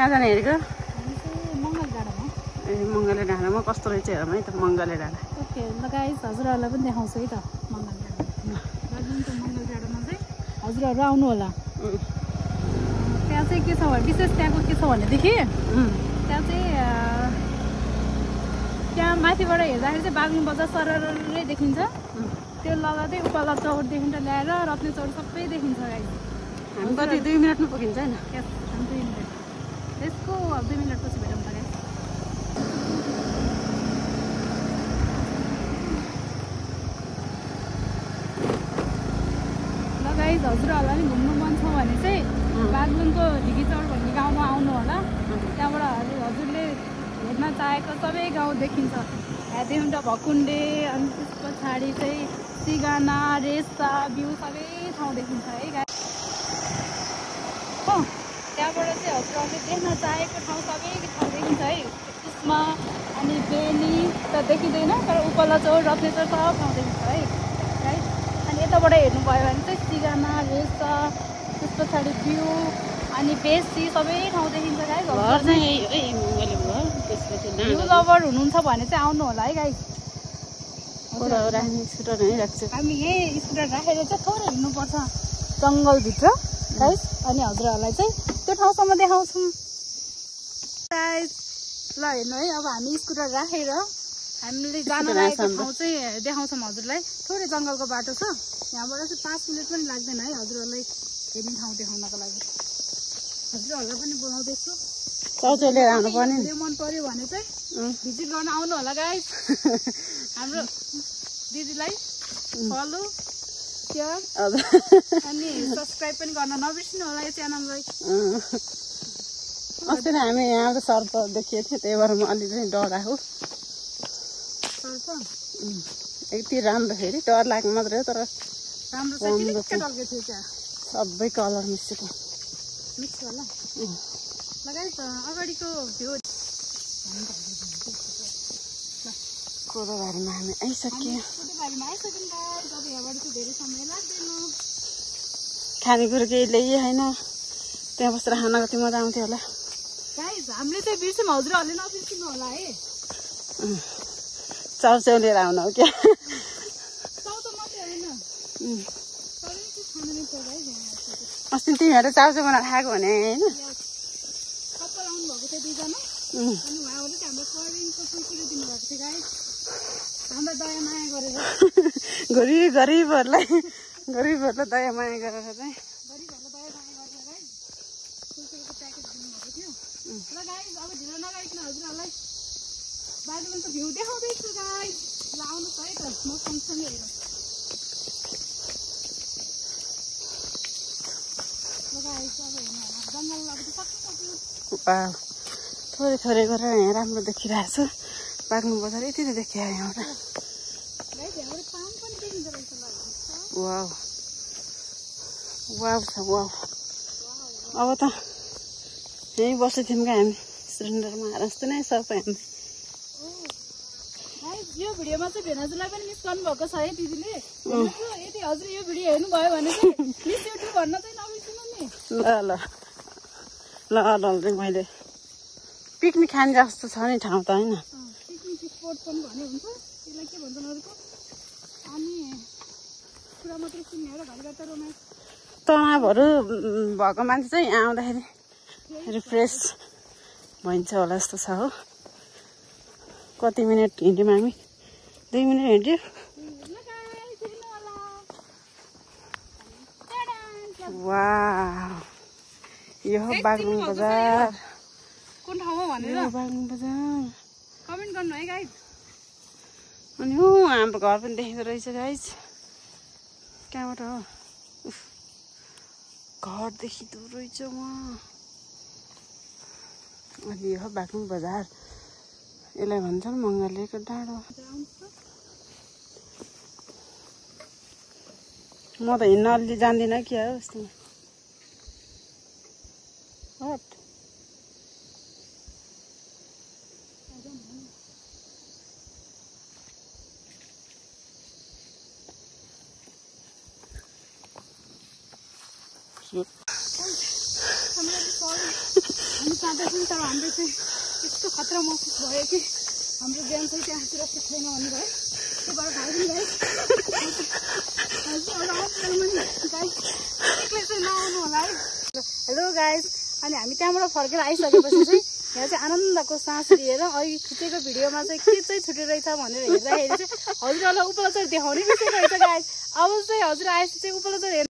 कहाँ जाने हेरेको मङ्गल डाँडामा ए मङ्गले डाँडामा कस्तो रहेछ हेरौँ है त मङ्गले डाँडा ओके ल गाइस हजुरहरूलाई पनि देखाउँछु है त मङ्गल डाँडा दार्जिलिङको मङ्गल डाँडामा चाहिँ हजुरहरू आउनु होला त्यहाँ चाहिँ के छ भने विशेष त्यहाँको के छ भनेदेखि त्यहाँ चाहिँ त्यहाँ माथिबाट हेर्दाखेरि चाहिँ बाग्लुङ बजार सररै देखिन्छ त्यो लगतै उपला चौरदेखि ल्याएर रत्ने चौर सबै देखिन्छ गाइस हामी कति 2 मिनटमा पुगिन्छ हैन यस 2 मिनट त्यसको 2 मिनटपछि भेटौँ त गाइस ल गाइस हजुरहरूलाई पनि घुम्नु मन छ भने चाहिँ बाग्लुङको ढिकीचौर भन्ने गाउँमा आउनु होला त्यहाँबाट हजुरले हेर्न चाहेको सबै गाउँ देखिन्छ ह्यादेहुन्डा भकुण्डे अनि त्यस पछाडि चाहिँ सिगाना रेसा बिउ सबै ठाउँ देखिन्छ है गाइस हो त्यहाँबाट चाहिँ हजुरहरूले देख्न चाहेको ठाउँ सबै ठाउँ देखिन्छ है त्यसमा अनि बेनी त देखिँदैन तर उपला चौर रत्ने चौर सब ठाउँ देखिन्छ है राइट अनि यताबाट हेर्नुभयो भने चाहिँ सिगाना रेसा त्यस पछाडि बिउ अनि बेसी सबै ठाउँ देखिन्छ गाइस घर चाहिँ यही मङ्गले भयो त्यसपछि भ्यू लभर हुनुहुन्छ भने चाहिँ आउनु होला है गाइस राख्ने स्कुटर नै राख्छु हामी यही स्कुटर राखेर चाहिँ थोरै हिँड्नुपर्छ जङ्गलभित्र गाइस अनि हजुरहरूलाई चाहिँ त्यो ठाउँसम्म देखाउँछौँ गाइस ल हेर्नु है अब हामी स्कुटर राखेर हामीले जान लागेको ठाउँ चाहिँ देखाउँछौँ हजुरलाई थोरै जङ्गलको बाटो छ यहाँबाट चाहिँ 5 मिनट पनि लाग्दैन है हजुरहरूलाई हेर्ने ठाउँ देखाउनको लागि हजुरहरूलाई पनि बोलाउँदैछु चौचौ लिएर आउनु पर्ने भिडियो मन पर्यो भने चाहिँ भिजिट गर्न आउनु होला गाइस हाम्रो दिदीलाई फलो सेयर अनि सब्सक्राइब पनि गर्न नबिर्सिनु होला यो च्यानललाई अस्ति नै हामी यहाँ त सर्प देखिएको थियो त्यही भएर म अलिअलि डराएको सर्प यति राम्रो फेरि डर लाग्नु मात्रै हो तर राम्रो छ किन के डल्के थियो त्यहाँ सबै कलर मिसेको मिक्स होला लगाइस अगाडिको भ्यू कोदोबारीमा हामी आइसक्यौँ कोदोबारीमा आइसक्यौँ गाइस अब यहाँबाट चाहिँ धेरै समय लाग्दैन खानेकुरो केही ल्याइए होइन त्यहाँ बसेर खान कति मजा आउँथ्यो होला गाइस हामीले चाहिँ बिर्स्यौँ हजुरहरूले नबिर्सिनु होला है चाउचाउ लिएर आउनु हो क्या चाउचाउ मात्रै होइन सबै चिज खानु नै छ गाइस अस्ति तिमीहरू चाउचाउ बनाएर खाएको भने होइन कपाल आउनु भएको थियो दुईजना अनि उहाँहरूले चाहिँ हाम्रो करिङको कुरकुरे दिनुभएको थियो गाइस हामीलाई दया माया गरेर गरिबहरूलाई दया माया गरेर चाहिँ गरिबहरूलाई दया माया गरेर गाइस कुरकुरेको प्याकेट दिनुभएको थियो ल गाइस अब ढिलो नगरिकन हजुरहरूलाई बाग्लुङको भ्यू देखाउँदैछु गाइस ल आउनुहोस् है त म सँगसँगै हेरौँ ल गाइस अब हेर्नु होला जङ्गल अब त सक्नु थोरै थोरै गरेर यहाँ राम्रो देखिरहेको छ बाग्लुङ बजार यति त देखियो यहाँबाट वाउ वाउ छ वाउ अब त यहीँ बसेको थियौँ क्या हामी सिलिन्डरमा आएर जस्तो नै सबै हामी यो भिडियोमा चाहिँ भेनाजुलाई पनि मिस गर्नुभएको छ है दिदीले यदि हजुर यो भिडियो हेर्नुभयो भने चाहिँ मिस युट्युब भन्न चाहिँ नबिर्सिनु नि ल ल ल ल मैले पिकनिक खाने जस्तो छ नि ठाउँ त होइन पिकनिक स्पोट पनि भन्ने हुन्छ त्यसलाई के भन्छन् अरूको अनि कुरा मात्रै सुन्ने र घरि त रोमाइस तनावहरू भएको मान्छे चाहिँ यहाँ आउँदाखेरि रिफ्रेस भइन्छ होला जस्तो छ हो कति मिनट हिँड्यौँ हामी 2 मिनट हिँड्यो वाह यो हो बाग्लुङ बजार कुन ठाउँमा भनेर बाग्लुङ बजार कमेन्ट गर्नु है गाइस अनि हो हाम्रो घर पनि देख्दो रहेछ गाइस कहाँबाट हो घर देखिँदो रहेछ वहाँ अनि यो हो बाग्लुङ बजार यसलाई भन्छन् मङ्गलेको डाँडो म त हिँड्न अलि जान्दिनँ क्या हो यस्तो हट हामी जाँदैछौँ तर हाम्रो चाहिँ यस्तो खतरा महसुस भयो कि हाम्रो बिहान चाहिँ त्यहाँ सुरक्षित छैन भन्नुभयो त्यो भएर भाइ चाहिँ नआउनु होला है। हेलो गाइज, अनि हामी त्यहाँबाट फर्केर आइसकेपछि चाहिँ यहाँ चाहिँ आनन्दको सास लिएर अघि खिचेको भिडियोमा चाहिँ के चाहिँ छुटेर रहेछ भनेर हेर्दाखेरि चाहिँ हजुरहरूलाई उपलब्ध देखाउने बिर्सेको रहेछ गाइज। अब चाहिँ हजुर आएपछि चाहिँ उपलब्ध